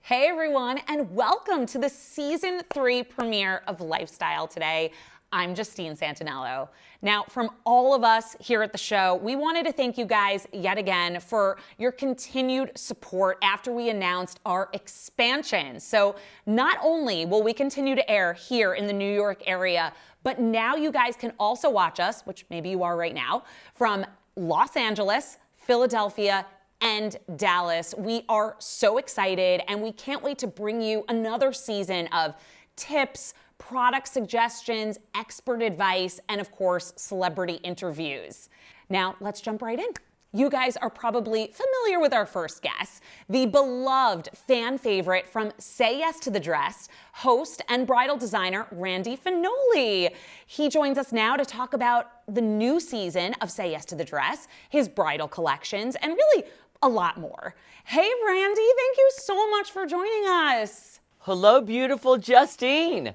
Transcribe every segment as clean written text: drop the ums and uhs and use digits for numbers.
Hey everyone, and welcome to the season 3 premiere of Lifestyle Today. I'm Justine Santinello. Now, from all of us here at the show, we wanted to thank you guys yet again for your continued support after we announced our expansion. So not only will we continue to air here in the New York area, but now you guys can also watch us, which maybe you are right now, from Los Angeles, Philadelphia, and Dallas. We are so excited, and we can't wait to bring you another season of tips, product suggestions, expert advice, and of course, celebrity interviews. Now, let's jump right in. You guys are probably familiar with our first guest, the beloved fan favorite from Say Yes to the Dress, host and bridal designer Randy Fenoli. He joins us now to talk about the new season of Say Yes to the Dress, his bridal collections, and really a lot more. Hey, Randy, thank you so much for joining us. Hello, beautiful Justine.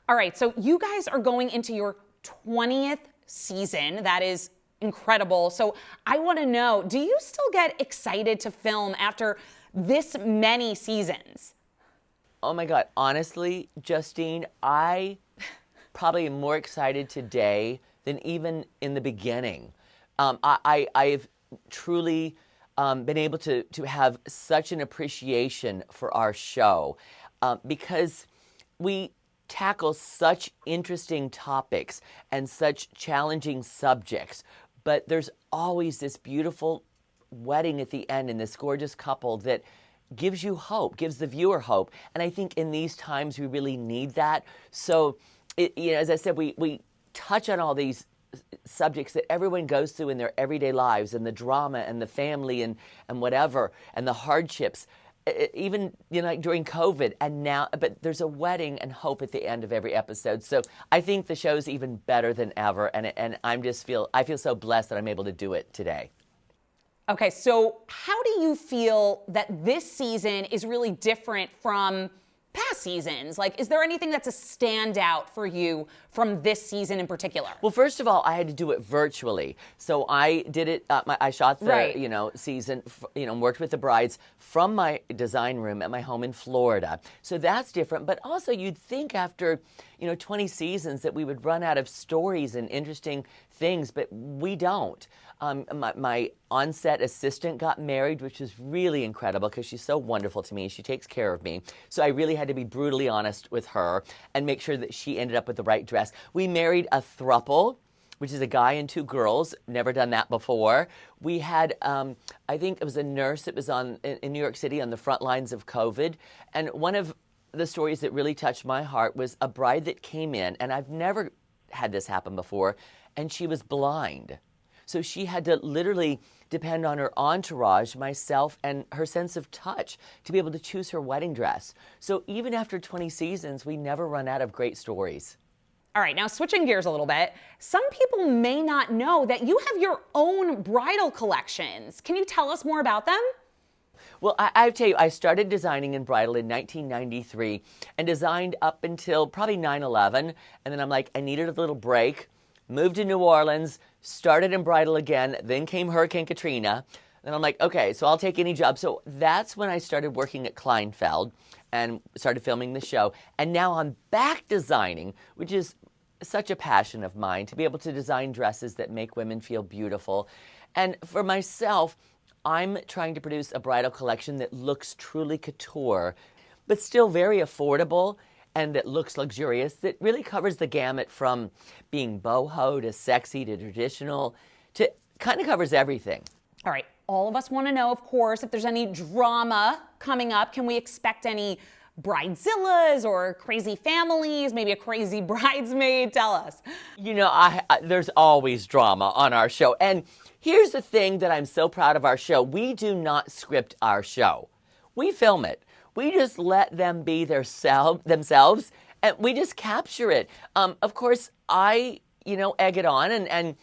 All right, so you guys are going into your 20th season. That is incredible. So I want to know, do you still get excited to film after this many seasons? Oh my God, honestly, Justine, I probably am more excited today than even in the beginning. I've truly been able to have such an appreciation for our show because we tackle such interesting topics and such challenging subjects, but there's always this beautiful wedding at the end and this gorgeous couple that gives you hope, gives the viewer hope. And I think in these times we really need that. So, as I said, we touch on all these subjects that everyone goes through in their everyday lives, and the drama and the family and whatever, and the hardships, even like during COVID, and now, but there's a wedding and hope at the end of every episode. So I think the show's even better than ever, and I feel so blessed that I'm able to do it today. Okay, so how do you feel that this season is really different from past seasons? Like, is there anything that's a standout for you from this season in particular? Well, first of all, I had to do it virtually. So I did it, I shot the, season, worked with the brides from my design room at my home in Florida. So that's different. But also you'd think after, 20 seasons that we would run out of stories and interesting things, but we don't. My on-set assistant got married, which is really incredible because she's so wonderful to me. She takes care of me. So I really had to be brutally honest with her and make sure that she ended up with the right dress. We married a throuple, which is a guy and 2 girls. Never done that before. We had, I think it was a nurse that was in New York City on the front lines of COVID. And one of the stories that really touched my heart was a bride that came in, and I've never had this happen before, and she was blind. So she had to literally depend on her entourage, myself, and her sense of touch to be able to choose her wedding dress. So even after 20 seasons, we never run out of great stories. All right, now switching gears a little bit, some people may not know that you have your own bridal collections. Can you tell us more about them? Well, I tell you, I started designing in bridal in 1993 and designed up until probably 9/11. And then I'm like, I needed a little break. Moved to New Orleans, started in bridal again, then came Hurricane Katrina. Then I'm like, okay, so I'll take any job. So that's when I started working at Kleinfeld and started filming the show. And now I'm back designing, which is such a passion of mine, to be able to design dresses that make women feel beautiful. And for myself, I'm trying to produce a bridal collection that looks truly couture, but still very affordable, and that looks luxurious, that really covers the gamut from being boho to sexy to traditional, to kind of covers everything. All right, all of us want to know, of course, if there's any drama coming up. Can we expect any bridezillas or crazy families, maybe a crazy bridesmaid? Tell us. There's always drama on our show. And here's the thing that I'm so proud of our show. We do not script our show. We film it. We just let them be themselves, and we just capture it. Of course, I, egg it on, and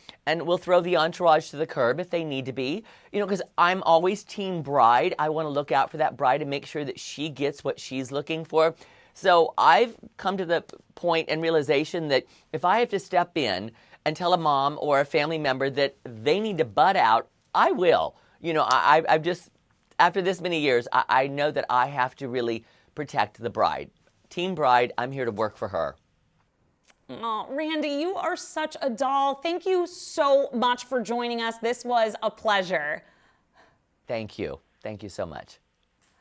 we'll throw the entourage to the curb if they need to be, because I'm always team bride. I want to look out for that bride and make sure that she gets what she's looking for. So I've come to the point and realization that if I have to step in and tell a mom or a family member that they need to butt out, I will. I've just after this many years, I know that I have to really protect the bride. Team bride, I'm here to work for her. Oh, Randy, you are such a doll. Thank you so much for joining us. This was a pleasure. Thank you. Thank you so much.